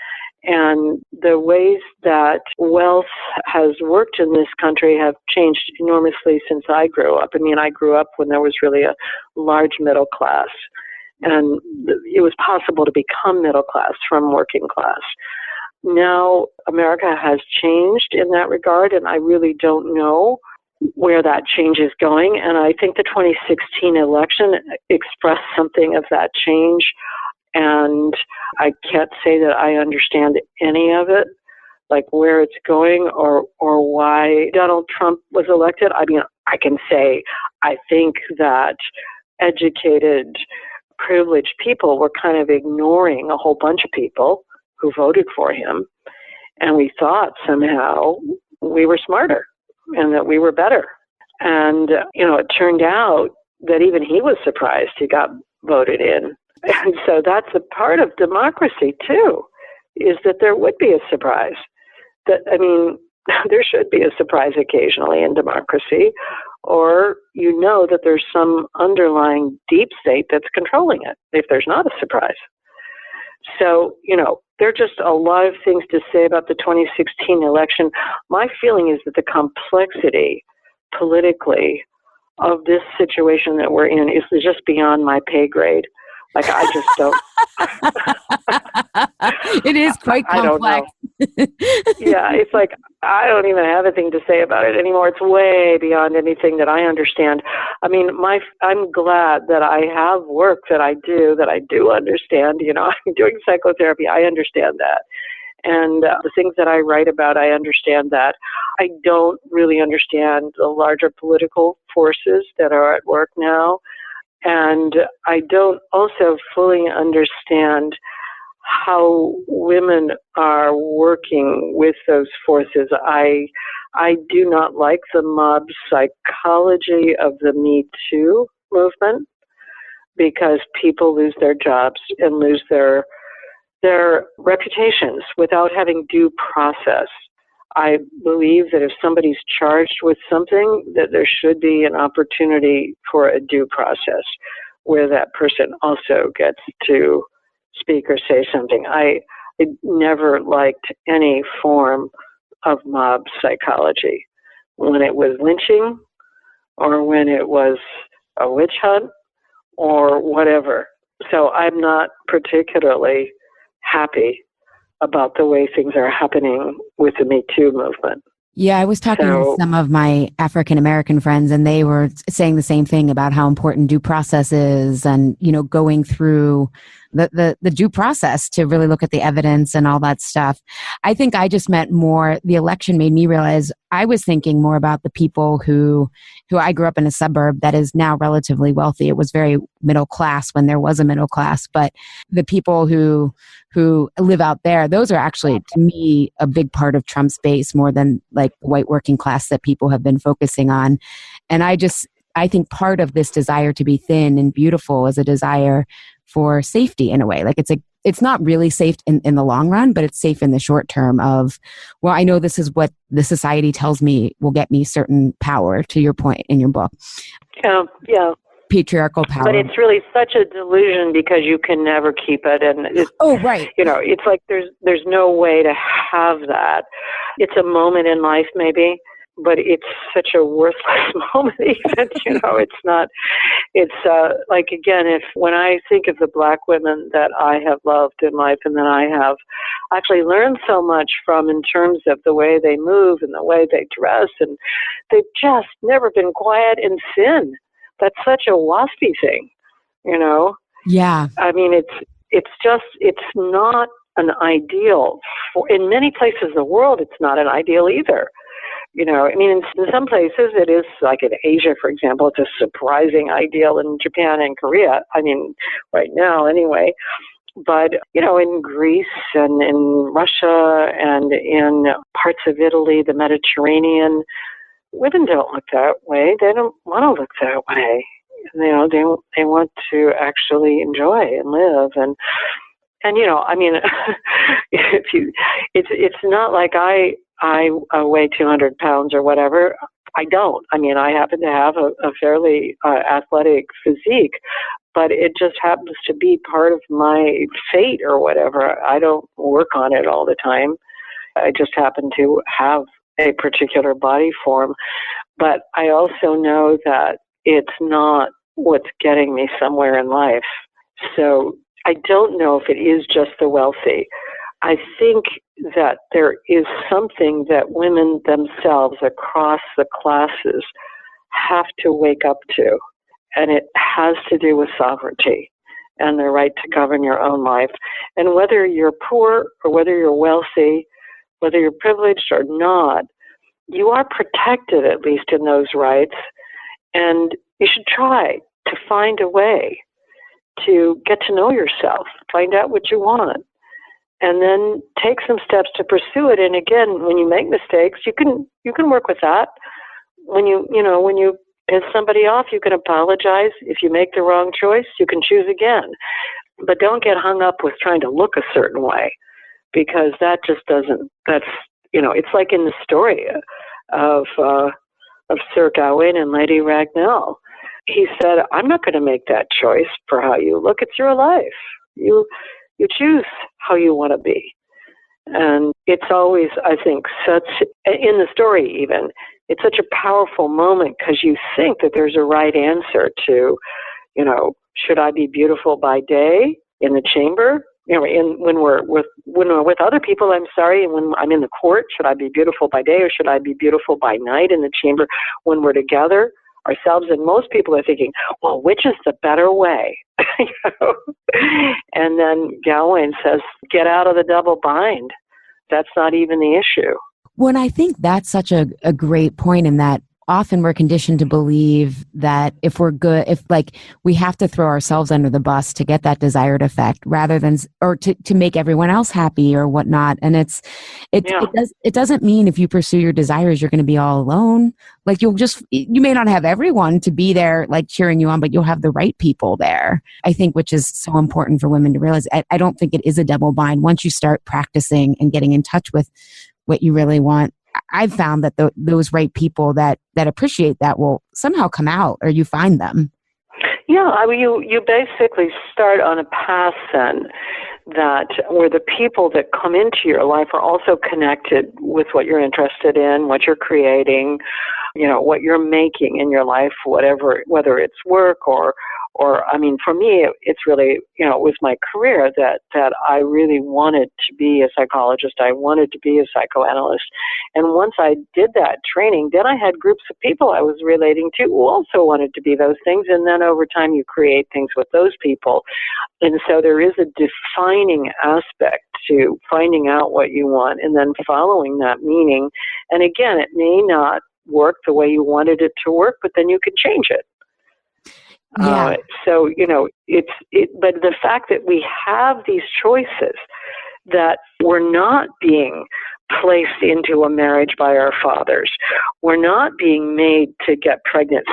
and the ways that wealth has worked in this country have changed enormously since I grew up. I grew up when there was really a large middle class, and it was possible to become middle class from working class. Now, America has changed in that regard, and I really don't know where that change is going. And I think the 2016 election expressed something of that change. And I can't say that I understand any of it, where it's going or why Donald Trump was elected. I can say I think that educated, privileged people were kind of ignoring a whole bunch of people who voted for him. And we thought somehow we were smarter and that we were better. And, it turned out that even he was surprised he got voted in. And so that's a part of democracy, too, is that there would be a surprise. There should be a surprise occasionally in democracy, or that there's some underlying deep state that's controlling it if there's not a surprise. So, there are just a lot of things to say about the 2016 election. My feeling is that the complexity politically of this situation that we're in is just beyond my pay grade. I just don't. It is quite complex. I don't know. Yeah, it's I don't even have anything to say about it anymore. It's way beyond anything that I understand. I'm glad that I have work that I do understand. I'm doing psychotherapy. I understand that. And the things that I write about, I understand that. I don't really understand the larger political forces that are at work now. And I don't also fully understand how women are working with those forces. I do not like the mob psychology of the Me Too movement, because people lose their jobs and lose their their reputations without having due process. I believe that if somebody's charged with something, that there should be an opportunity for a due process where that person also gets to speak or say something. I never liked any form of mob psychology. When it was lynching or when it was a witch hunt or whatever. So I'm not particularly happy about the way things are happening with the Me Too movement. Yeah, I was talking to some of my African American friends, and they were saying the same thing about how important due process is, and going through the due process to really look at the evidence and all that stuff. I think I just meant more. The election made me realize I was thinking more about the people who I grew up in a suburb that is now relatively wealthy. It was very middle class when there was a middle class, but the people who live out there, those are actually, to me, a big part of Trump's base, more than like the white working class that people have been focusing on. And I think part of this desire to be thin and beautiful is a desire for safety in a way. Like it's not really safe in the long run, but it's safe in the short term of, well, I know this is what the society tells me will get me certain power, to your point in your book. Yeah. Patriarchal power. But it's really such a delusion because you can never keep it. And right. It's like there's no way to have that. It's a moment in life maybe, but it's such a worthless moment even, it's like, again, when I think of the Black women that I have loved in life and that I have actually learned so much from in terms of the way they move and the way they dress, and they've just never been quiet and thin. That's such a waspy thing, Yeah. I mean, it's not an ideal. In many places of the world, it's not an ideal either. In some places it is, like in Asia, for example, it's a surprising ideal in Japan and Korea. Right now anyway. But, in Greece and in Russia and in parts of Italy, the Mediterranean, women don't look that way. They don't want to look that way. They want to actually enjoy and live. And it's not like I weigh 200 pounds or whatever. I don't. I happen to have a fairly athletic physique, but it just happens to be part of my fate or whatever. I don't work on it all the time. I just happen to have a particular body form. But I also know that it's not what's getting me somewhere in life. So I don't know if it is just the wealthy. I think that there is something that women themselves across the classes have to wake up to, and it has to do with sovereignty and the right to govern your own life. And whether you're poor or whether you're wealthy, whether you're privileged or not, you are protected at least in those rights, and you should try to find a way to get to know yourself, find out what you want, and then take some steps to pursue it. And again, when you make mistakes, you can work with that. When you piss somebody off, you can apologize. If you make the wrong choice, you can choose again. But don't get hung up with trying to look a certain way, because that just doesn't. It's like in the story of Sir Gawain and Lady Ragnell. He said, "I'm not going to make that choice for how you look. It's your life. You choose how you want to be." And it's always, I think, in the story even, it's such a powerful moment because you think that there's a right answer to, should I be beautiful by day in the chamber? When we're with other people, and when I'm in the court, should I be beautiful by day or should I be beautiful by night in the chamber when we're together ourselves? And most people are thinking, well, which is the better way? And then Gawain says, get out of the double bind. That's not even the issue. Well, and I think that's such a great point, in that often we're conditioned to believe that if we're good, if like we have to throw ourselves under the bus to get that desired effect rather than, or to make everyone else happy or whatnot. And it doesn't mean if you pursue your desires, you're going to be all alone. Like you may not have everyone to be there, like cheering you on, but you'll have the right people there. I think, which is so important for women to realize. I don't think it is a double bind. Once you start practicing and getting in touch with what you really want, I've found that those right people that appreciate that will somehow come out, or you find them. Yeah, I mean, you basically start on a path then that where the people that come into your life are also connected with what you're interested in, what you're creating, what you're making in your life, whatever, whether it's work or I mean, for me, it's really, it was my career that I really wanted to be a psychologist. I wanted to be a psychoanalyst. And once I did that training, then I had groups of people I was relating to who also wanted to be those things. And then over time, you create things with those people. And so there is a defining aspect to finding out what you want and then following that meaning. And again, it may not work the way you wanted it to work, but then you can change it. Yeah. So, but the fact that we have these choices, that we're not being placed into a marriage by our fathers, we're not being made to get pregnant.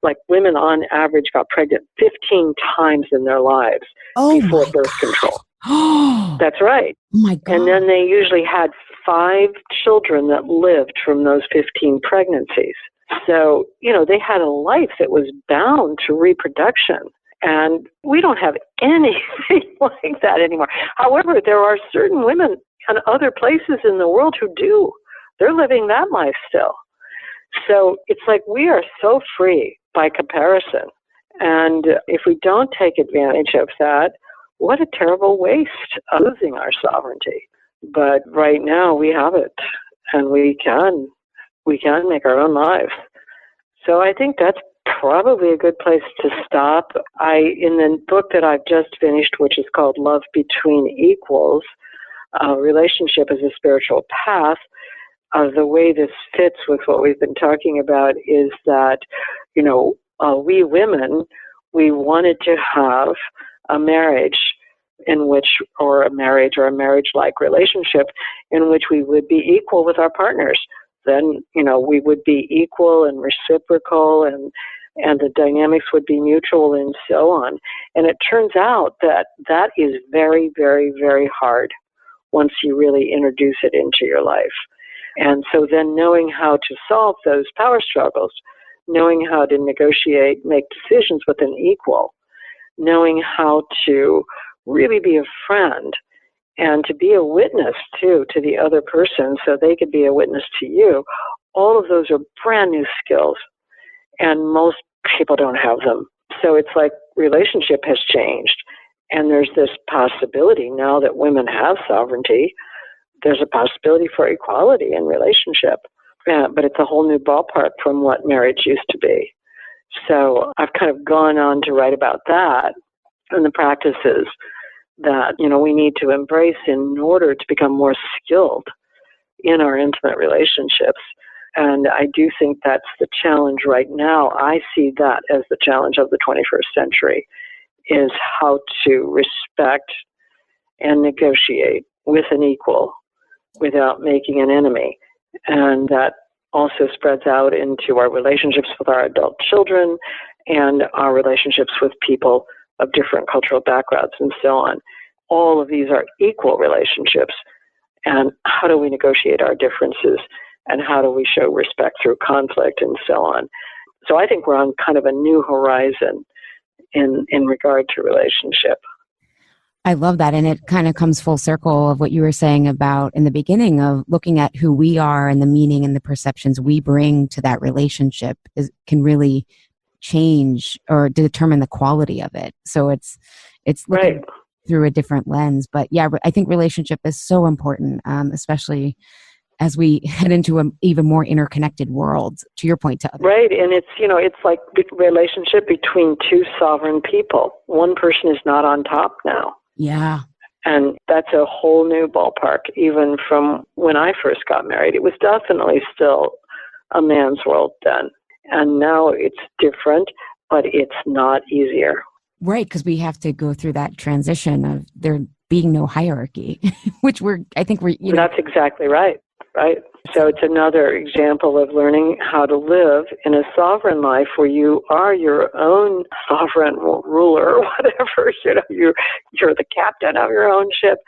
Like women on average got pregnant 15 times in their lives before birth control. That's right. Oh my God. And then they usually had 5 children that lived from those 15 pregnancies. So, they had a life that was bound to reproduction. And we don't have anything like that anymore. However, there are certain women in other places in the world who do. They're living that life still. So it's like we are so free by comparison. And if we don't take advantage of that, what a terrible waste of losing our sovereignty. But right now we have it, and we can make our own lives. So I think that's probably a good place to stop. In the book that I've just finished, which is called Love Between Equals, Relationship as a Spiritual Path, the way this fits with what we've been talking about is that, we women, we wanted to have a marriage or a marriage-like relationship in which we would be equal with our partners. Then, we would be equal and reciprocal, and the dynamics would be mutual and so on. And it turns out that is very, very, very hard once you really introduce it into your life. And so then knowing how to solve those power struggles, knowing how to negotiate, make decisions with an equal, knowing how to really be a friend and to be a witness, too, to the other person so they could be a witness to you. All of those are brand new skills, and most people don't have them. So it's like relationship has changed, and there's this possibility now that women have sovereignty. There's a possibility for equality in relationship, but it's a whole new ballpark from what marriage used to be. So I've kind of gone on to write about that and the practices that, we need to embrace in order to become more skilled in our intimate relationships. And I do think that's the challenge right now. I see that as the challenge of the 21st century, is how to respect and negotiate with an equal without making an enemy. And that also spreads out into our relationships with our adult children and our relationships with people of different cultural backgrounds and so on. All of these are equal relationships. And how do we negotiate our differences? And how do we show respect through conflict and so on? So I think we're on kind of a new horizon in regard to relationship. I love that. And it kind of comes full circle of what you were saying about in the beginning of looking at who we are and the meaning and the perceptions we bring to that relationship can really change or determine the quality of it. So it's looking right through a different lens. But yeah, I think relationship is so important, especially as we head into an even more interconnected world, to your point. Right. And it's, it's like relationship between two sovereign people. One person is not on top now. Yeah. And that's a whole new ballpark. Even from when I first got married, it was definitely still a man's world then. And now it's different, but it's not easier. Right, because we have to go through that transition of there being no hierarchy, which I think we're. That's exactly right. Right. So it's another example of learning how to live in a sovereign life where you are your own sovereign ruler or whatever. You're the captain of your own ship,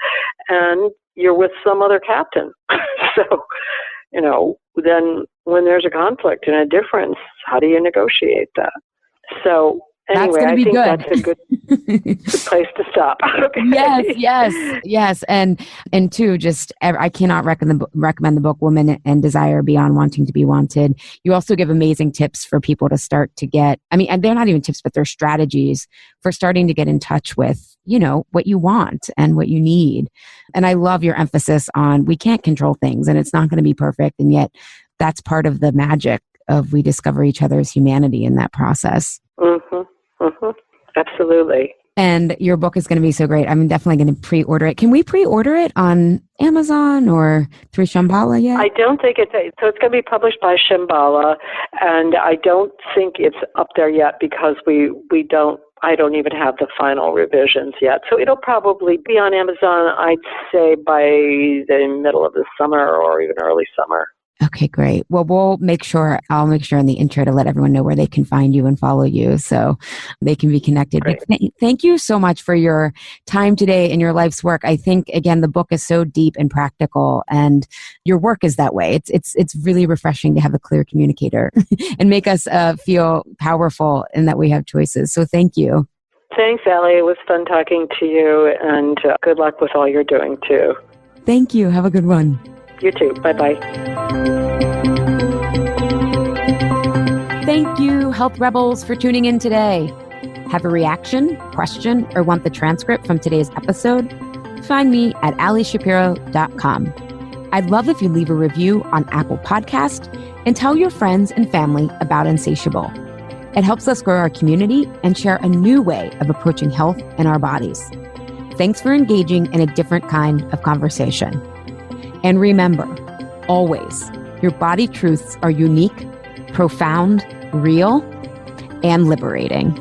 and you're with some other captain. So, then when there's a conflict and a difference, how do you negotiate that? So anyway, I think that's a good place to stop. Okay. Yes. And two, I cannot recommend the book Woman and Desire Beyond Wanting to Be Wanted. You also give amazing tips for people to start to get, and they're not even tips, but they're strategies for starting to get in touch with, what you want and what you need. And I love your emphasis on we can't control things and it's not going to be perfect. And yet that's part of the magic of we discover each other's humanity in that process. Mm-hmm. Mm-hmm. Absolutely. And your book is going to be so great. I'm definitely going to pre-order it. Can we pre-order it on Amazon or through Shambhala yet? I don't think it's going to be published by Shambhala, and I don't think it's up there yet because I don't even have the final revisions yet. So it'll probably be on Amazon, I'd say, by the middle of the summer or even early summer. Okay, great. Well, I'll make sure in the intro to let everyone know where they can find you and follow you so they can be connected. But thank you so much for your time today and your life's work. I think, again, the book is so deep and practical and your work is that way. It's really refreshing to have a clear communicator and make us feel powerful in that we have choices. So thank you. Thanks, Allie. It was fun talking to you, and good luck with all you're doing too. Thank you. Have a good one. You too. Bye-bye. Thank you, Health Rebels, for tuning in today. Have a reaction, question, or want the transcript from today's episode? Find me at AllieShapiro.com. I'd love if you leave a review on Apple Podcast and tell your friends and family about Insatiable. It helps us grow our community and share a new way of approaching health and our bodies. Thanks for engaging in a different kind of conversation. And remember, always, your body truths are unique, profound, real, and liberating.